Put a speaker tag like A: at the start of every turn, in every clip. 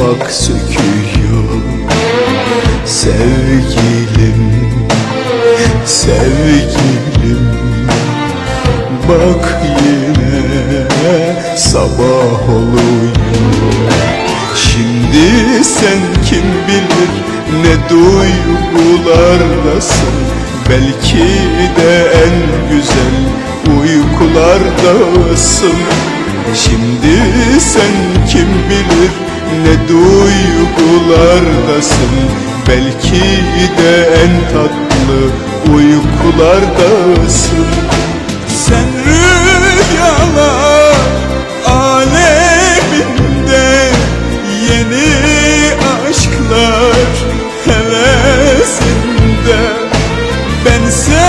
A: şafak söküyor. Sevgilim, sevgilim, bak yine sabah oluyor. Şimdi sen kim bilir ne duygulardasın, belki de en güzel uykulardasın. Şimdi sen kim bilir ne duygulardasın, belki de en tatlı uykulardasın. Sen rüyalar aleminde yeni aşklar hevesinde, bense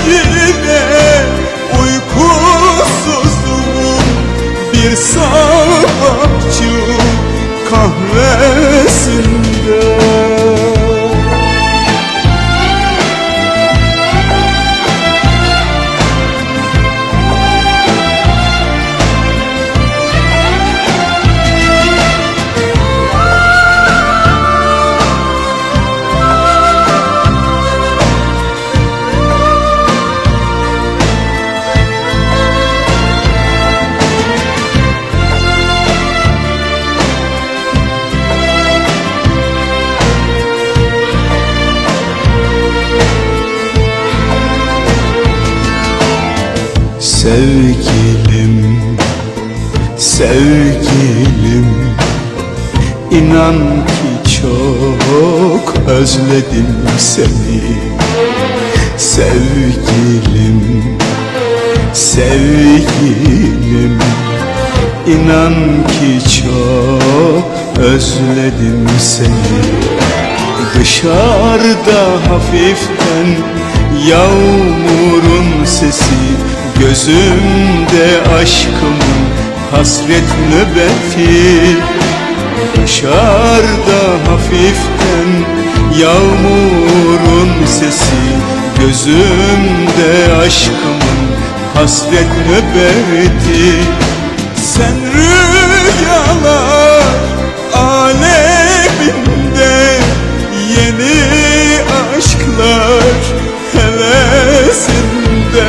A: yine uykusuzum bir sabahçı kahvesinde. Sevgilim, sevgilim, inan ki çok özledim seni. Sevgilim, sevgilim, inan ki çok özledim seni. Dışarıda hafiften yağmurun sesi, gözümde aşkımın hasret nöbeti. Dışarıda hafiften yağmurun sesi, gözümde aşkımın hasret nöbeti. Sen rüyalar aleminde yeni aşklar hevesinde,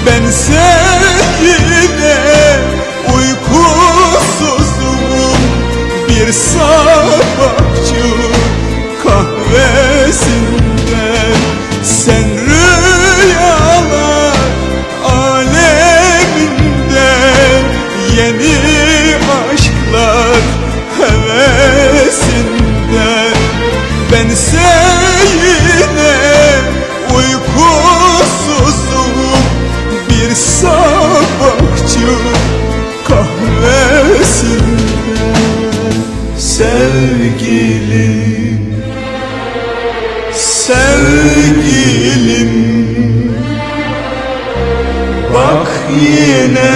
A: bense yine uykusuzum bir sabahçı kahvesinde. Sen rüyalar aleminde yeni aşklar hevesinde, bense yine uykusuzum bir sabahçı kahvesinde. Sevgilim, sevgilim, bak yine